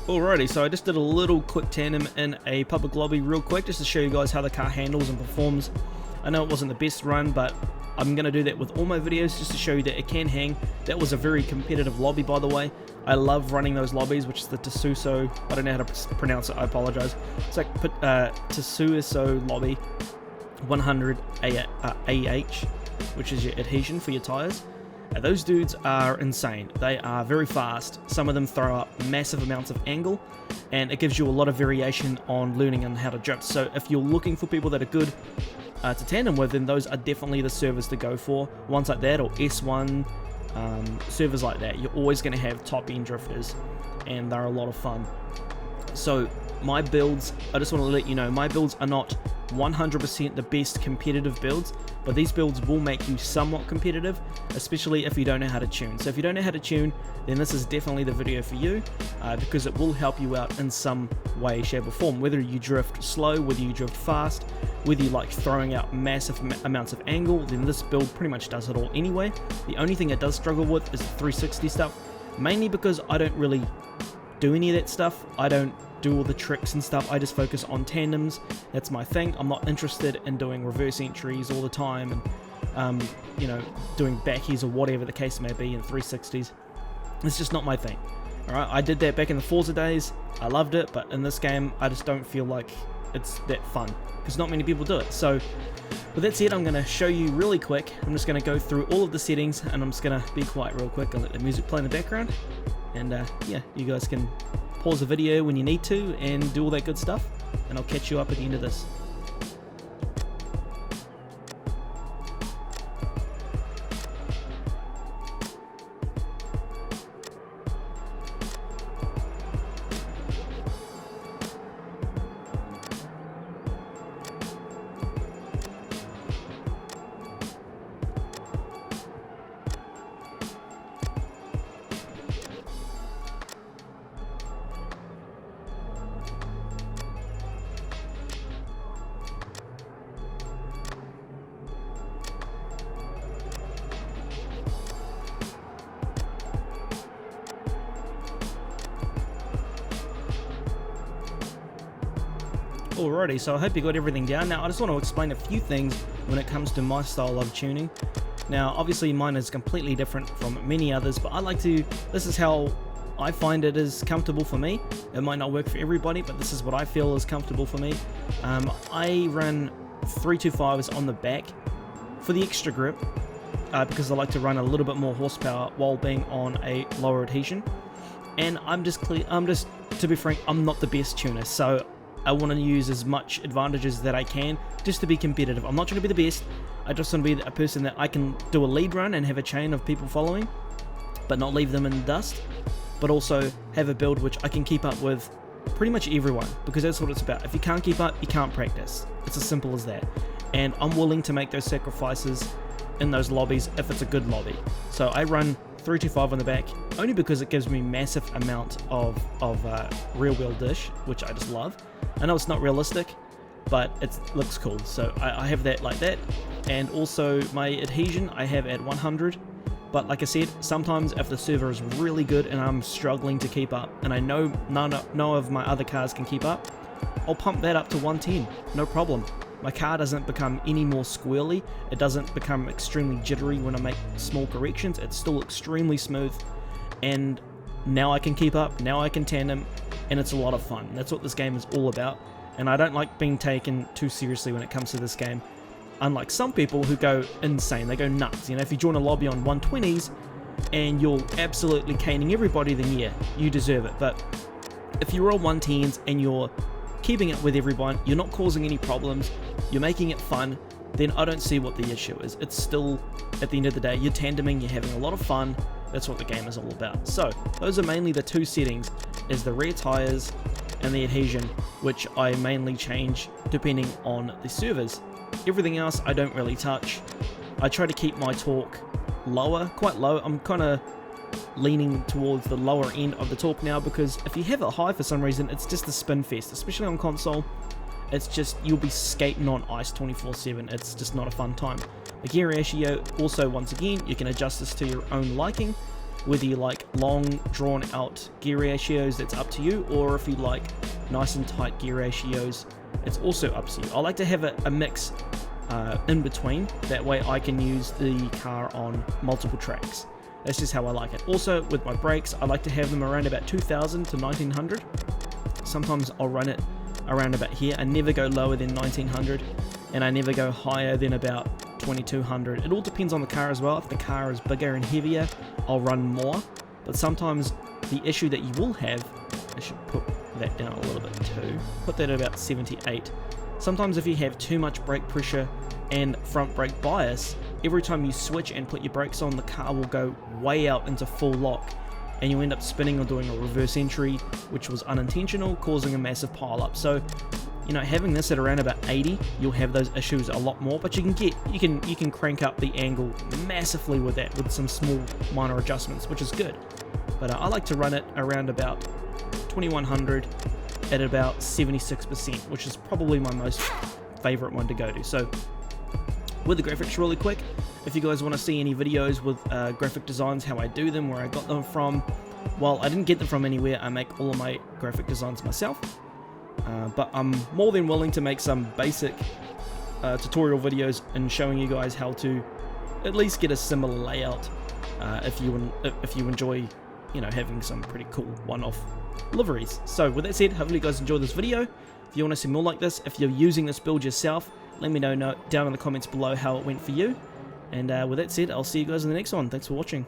Alrighty, so I just did a little quick tandem in a public lobby real quick just to show you guys how the car handles and performs. I know it wasn't the best run, but I'm going to do that with all my videos just to show you that it can hang. That was a very competitive lobby, by the way. I love running those lobbies, which is the Tsuso, I don't know how to pronounce it, I apologize. It's like Tsuso lobby 100 AH, which is your adhesion for your tires. Those dudes are insane. They are very fast. Some of them throw up massive amounts of angle, and it gives you a lot of variation on learning on how to drift. So if you're looking for people that are good to tandem with, then those are definitely the servers to go for. Ones like that, or S1, servers like that. You're always going to have top end drifters, and they're a lot of fun. So my builds, I just want to let you know, my builds are not 100% the best competitive builds, but these builds will make you somewhat competitive, especially if you don't know how to tune. So if you don't know how to tune, then this is definitely the video for you, because it will help you out in some way, shape or form. Whether you drift slow, whether you drift fast, whether you like throwing out massive amounts of angle, then this build pretty much does it all anyway. The only thing it does struggle with is the 360 stuff, mainly because I don't really do any of that stuff. I don't do all the tricks and stuff. I just focus on tandems. That's my thing. I'm not interested in doing reverse entries all the time and you know, doing backies or whatever the case may be in 360s. It's just not my thing. Alright, I did that back in the Forza days. I loved it, but in this game I just don't feel like it's that fun because not many people do it. So with that said, I'm going to show you really quick. I'm just going to go through all of the settings, and I'm just going to be quiet real quick. I'll let the music play in the background, and yeah, you guys can pause the video when you need to and do all that good stuff, and I'll catch you up at the end of this. Alrighty, so I hope you got everything down. Now I just want to explain a few things when it comes to my style of tuning. Now obviously mine is completely different from many others, but I like to, this is how I find it is comfortable for me. It might not work for everybody, but this is what I feel is comfortable for me. I run 325s on the back for the extra grip, because I like to run a little bit more horsepower while being on a lower adhesion. And I'm just to be frank, I'm not the best tuner, so I want to use as much advantages that I can just to be competitive. I'm not trying to be the best. I just want to be a person that I can do a lead run and have a chain of people following, but not leave them in the dust. But also have a build which I can keep up with pretty much everyone, because that's what it's about. If you can't keep up, you can't practice. It's as simple as that. And I'm willing to make those sacrifices in those lobbies if it's a good lobby. So I run 325 on the back only because it gives me massive amount of rear wheel dish, which I just love. I know it's not realistic, but it looks cool, so I have that like that. And also my adhesion I have at 100, but like I said, sometimes if the server is really good and I'm struggling to keep up, and I know none of my other cars can keep up, I'll pump that up to 110, no problem. My car doesn't become any more squirrely, it doesn't become extremely jittery when I make small corrections, it's still extremely smooth, and now I can keep up, now I can tandem, and it's a lot of fun. That's what this game is all about, and I don't like being taken too seriously when it comes to this game. Unlike some people who go insane, they go nuts. You know, if you join a lobby on 120s and you're absolutely caning everybody, then yeah, you deserve it. But if you're on 110s and you're keeping it with everyone, you're not causing any problems, you're making it fun, then I don't see what the issue is. It's still, at the end of the day, you're tandeming, you're having a lot of fun. That's what the game is all about. So those are mainly the two settings, is the rear tires and the adhesion, which I mainly change depending on the servers. Everything else I don't really touch. I try to keep my torque lower, quite low. I'm kind of leaning towards the lower end of the torque now, because if you have it high for some reason, it's just a spin fest, especially on console. It's just, you'll be skating on ice 24/7. It's just not a fun time. The gear ratio, also once again, you can adjust this to your own liking. Whether you like long, drawn out gear ratios, that's up to you, or if you like nice and tight gear ratios, it's also up to you. I like to have a mix in between, that way I can use the car on multiple tracks. That's just how I like it. Also, with my brakes, I like to have them around about 2000 to 1900. Sometimes I'll run it around about here. I never go lower than 1900, and I never go higher than about 2200. It all depends on the car as well. If the car is bigger and heavier, I'll run more. But sometimes the issue that you will have, I should put that down a little bit too, put that at about 78. Sometimes if you have too much brake pressure and front brake bias, every time you switch and put your brakes on, the car will go way out into full lock, and you end up spinning or doing a reverse entry, which was unintentional, causing a massive pile up. So, you know, having this at around about 80, you'll have those issues a lot more, but you can crank up the angle massively with that, with some small minor adjustments, which is good. But I like to run it around about 2100 at about 76%, which is probably my most favorite one to go to. So with the graphics, really quick, if you guys want to see any videos with graphic designs, how I do them, where I got them from, well, I didn't get them from anywhere. I make all of my graphic designs myself, but I'm more than willing to make some basic tutorial videos and showing you guys how to at least get a similar layout if you enjoy, you know, having some pretty cool one-off liveries. So with that said, hopefully you guys enjoyed this video. If you want to see more like this, if you're using this build yourself, let me know down in the comments below how it went for you. And with that said, I'll see you guys in the next one. Thanks for watching.